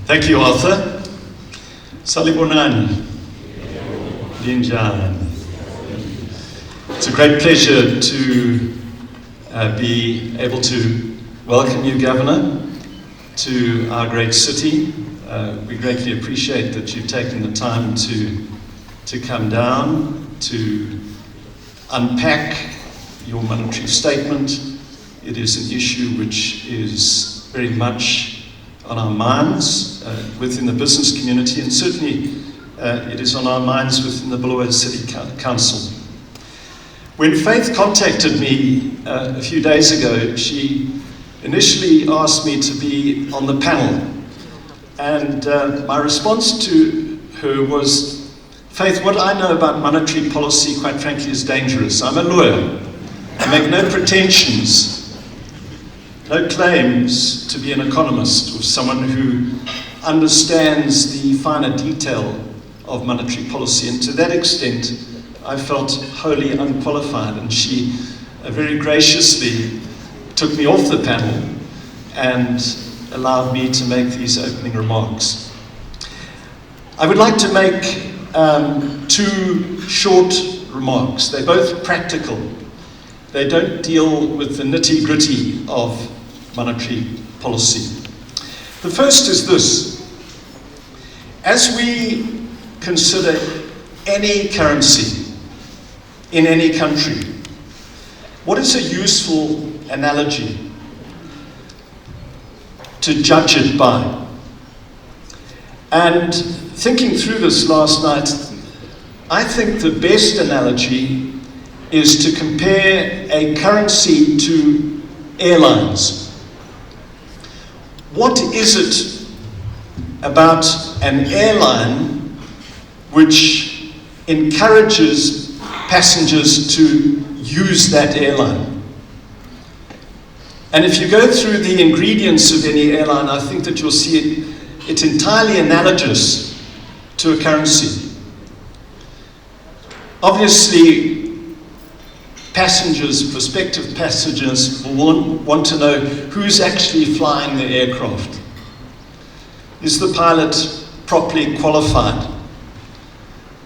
Thank you, Arthur. Salibonani. Linjani. It's a great pleasure to be able to welcome you, Governor, to our great city. We greatly appreciate that you've taken the time to come down, to unpack your monetary statement. It is an issue which is very much on our minds within the business community, and certainly it is on our minds within the Bulawayo City Council. When Faith contacted me a few days ago, she initially asked me to be on the panel, and my response to her was, Faith, what I know about monetary policy, quite frankly, is dangerous. I'm a lawyer. I make no pretensions, no claims to be an economist or someone who understands the finer detail of monetary policy, and to that extent I felt wholly unqualified, and she very graciously took me off the panel and allowed me to make these opening remarks. I would like to make two short remarks. They're both practical. They don't deal with the nitty-gritty of monetary policy. The first is this. As we consider any currency in any country, what is a useful analogy to judge it by? And thinking through this last night, I think the best analogy is to compare a currency to airlines. What is it about an airline which encourages passengers to use that airline? And if you go through the ingredients of any airline, I think that you'll see it's entirely analogous to a currency. Obviously, passengers, prospective passengers, will want to know who's actually flying the aircraft. Is the pilot properly qualified?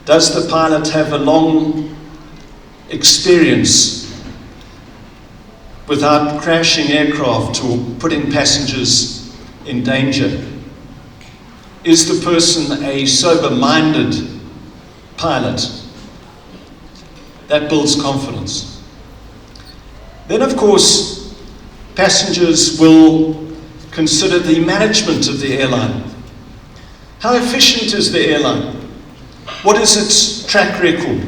Does the pilot have a long experience without crashing aircraft or putting passengers in danger? Is the person a sober-minded pilot? That builds confidence. Then, of course, passengers will consider the management of the airline. How efficient is the airline? What is its track record?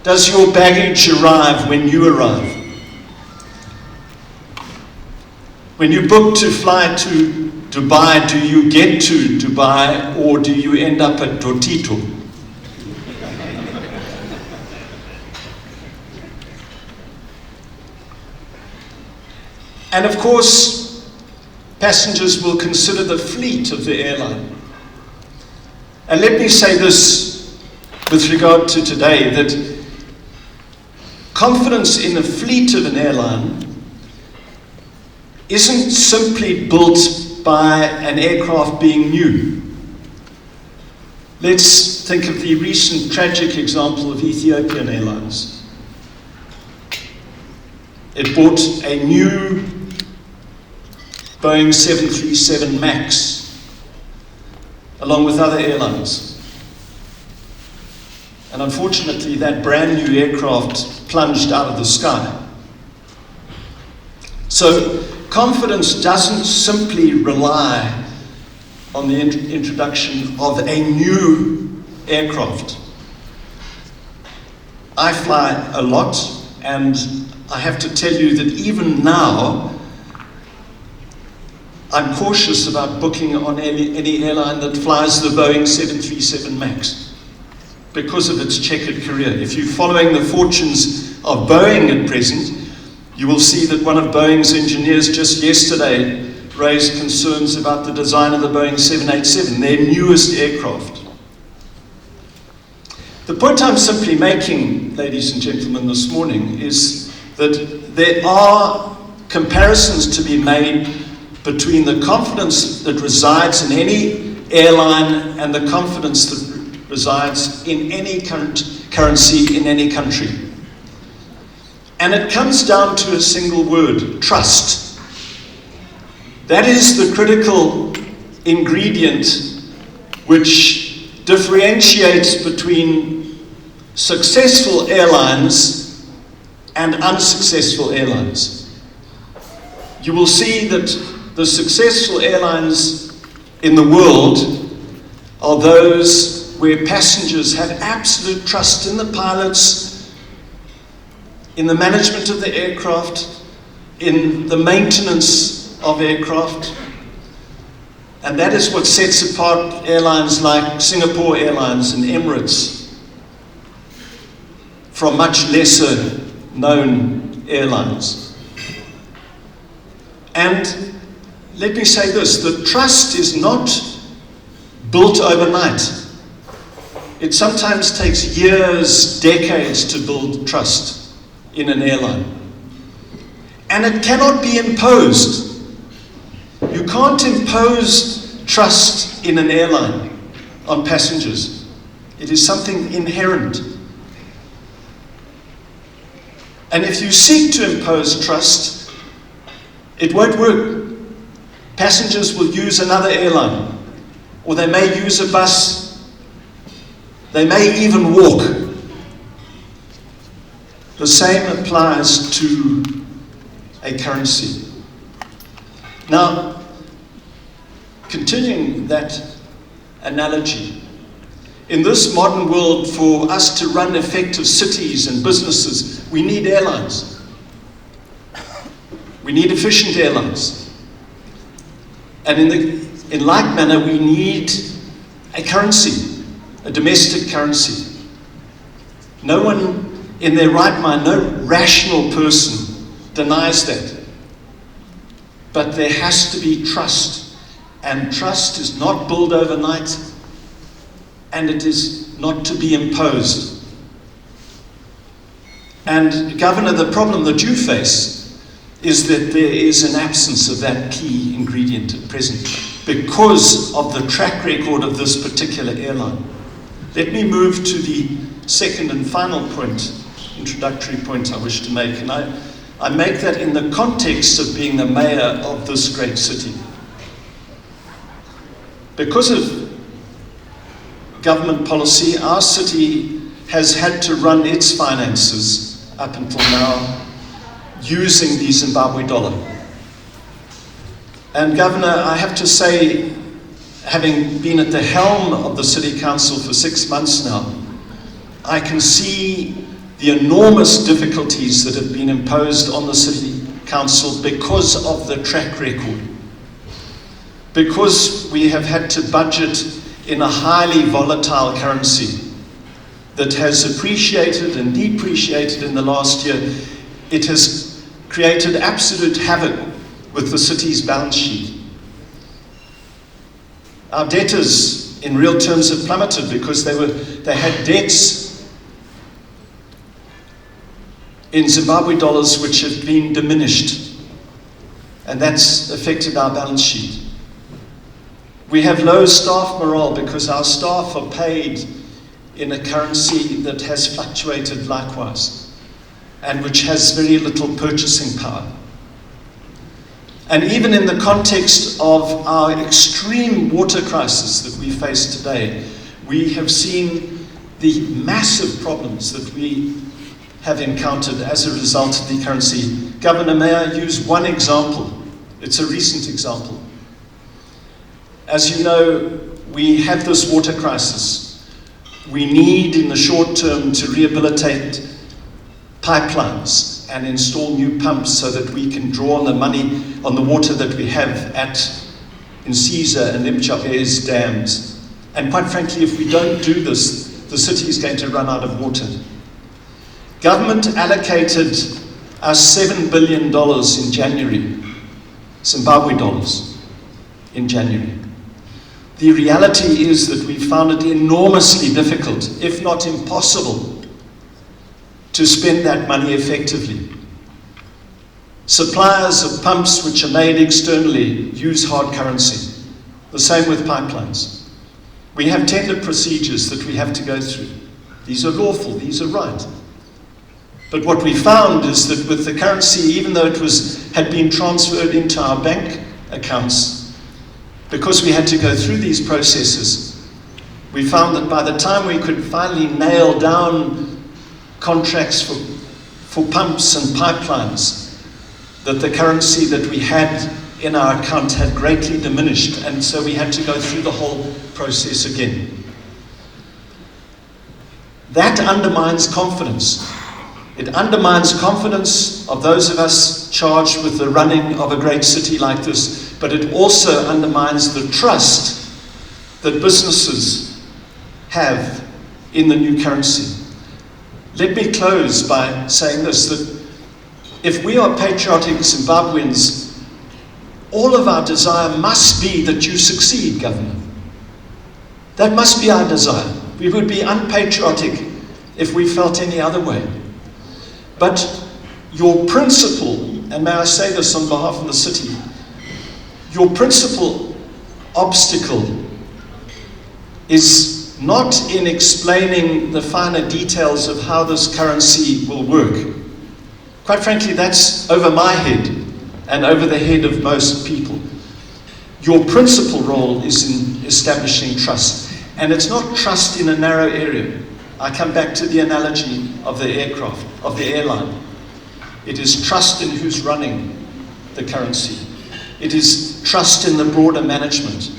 Does your baggage arrive when you arrive? When you book to fly to Dubai, do you get to Dubai or do you end up at Dotito? And of course, passengers will consider the fleet of the airline. And let me say this with regard to today, that confidence in the fleet of an airline isn't simply built by an aircraft being new. Let's think of the recent tragic example of Ethiopian Airlines. It bought a new Boeing 737 MAX, along with other airlines. And unfortunately, that brand new aircraft plunged out of the sky. So confidence doesn't simply rely on the introduction of a new aircraft. I fly a lot, and I have to tell you that even now, I'm cautious about booking on any airline that flies the Boeing 737 MAX because of its checkered career. If you're following the fortunes of Boeing at present, you will see that one of Boeing's engineers just yesterday raised concerns about the design of the Boeing 787, their newest aircraft. The point I'm simply making, ladies and gentlemen, this morning is that there are comparisons to be made between the confidence that resides in any airline and the confidence that resides in any currency in any country. And it comes down to a single word: trust. That is the critical ingredient which differentiates between successful airlines and unsuccessful airlines. You will see that the successful airlines in the world are those where passengers have absolute trust in the pilots, in the management of the aircraft, in the maintenance of aircraft. And that is what sets apart airlines like Singapore Airlines and Emirates from much lesser known airlines. And let me say this: the trust is not built overnight. It sometimes takes years, decades to build trust in an airline. And it cannot be imposed. You can't impose trust in an airline on passengers. It is something inherent. And if you seek to impose trust, it won't work. Passengers will use another airline, or they may use a bus. They may even walk. The same applies to a currency. Now, continuing that analogy, in this modern world, for us to run effective cities and businesses, we need airlines. We need efficient airlines. And in like manner, we need a currency, a domestic currency. No one in their right mind, no rational person denies that. But there has to be trust. And trust is not built overnight, and it is not to be imposed. And Governor, the problem that you face is that there is an absence of that key ingredient at present because of the track record of this particular airline. Let me move to the second and final point, introductory point I wish to make, and I make that in the context of being the mayor of this great city. Because of government policy, our city has had to run its finances up until now using the Zimbabwe dollar. And Governor, I have to say, having been at the helm of the City Council for 6 months now, I can see the enormous difficulties that have been imposed on the City Council because of the track record. Because we have had to budget in a highly volatile currency that has appreciated and depreciated in the last year, it has created absolute havoc with the city's balance sheet. Our debtors, in real terms, have plummeted because they had debts in Zimbabwe dollars which have been diminished, and that's affected our balance sheet. We have low staff morale because our staff are paid in a currency that has fluctuated likewise, and which has very little purchasing power. And even in the context of our extreme water crisis that we face today, we have seen the massive problems that we have encountered as a result of the currency. Governor, may I use one example? It's a recent example. As you know, we have this water crisis. We need in the short term to rehabilitate pipelines and install new pumps so that we can draw on the money, on the water that we have in Caesar and Limchape's dams. And quite frankly, if we don't do this, the city is going to run out of water. Government allocated us $7 billion in January, Zimbabwe dollars, in January. The reality is that we found it enormously difficult, if not impossible, to spend that money effectively. Suppliers of pumps which are made externally use hard currency. The same with pipelines. We have tender procedures that we have to go through. These are lawful, these are right. But what we found is that with the currency, even though it had been transferred into our bank accounts, because we had to go through these processes, we found that by the time we could finally nail down contracts for pumps and pipelines, that the currency that we had in our account had greatly diminished, and so we had to go through the whole process again. That undermines confidence. It undermines confidence of those of us charged with the running of a great city like this, but it also undermines the trust that businesses have in the new currency. Let me close by saying this, that if we are patriotic Zimbabweans, all of our desire must be that you succeed, Governor. That must be our desire. We would be unpatriotic if we felt any other way. But your principal, and may I say this on behalf of the city, your principal obstacle is not in explaining the finer details of how this currency will work. Quite frankly, that's over my head and over the head of most people. Your principal role is in establishing trust. And it's not trust in a narrow area. I come back to the analogy of the aircraft, of the airline. It is trust in who's running the currency. It is trust in the broader management.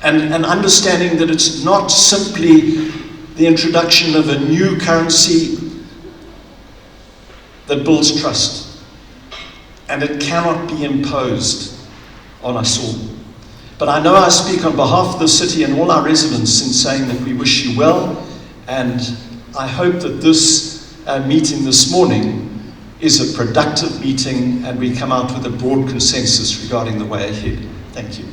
And an understanding that it's not simply the introduction of a new currency that builds trust. And it cannot be imposed on us all. But I know I speak on behalf of the city and all our residents in saying that we wish you well, and I hope that this meeting this morning is a productive meeting and we come out with a broad consensus regarding the way ahead. Thank you.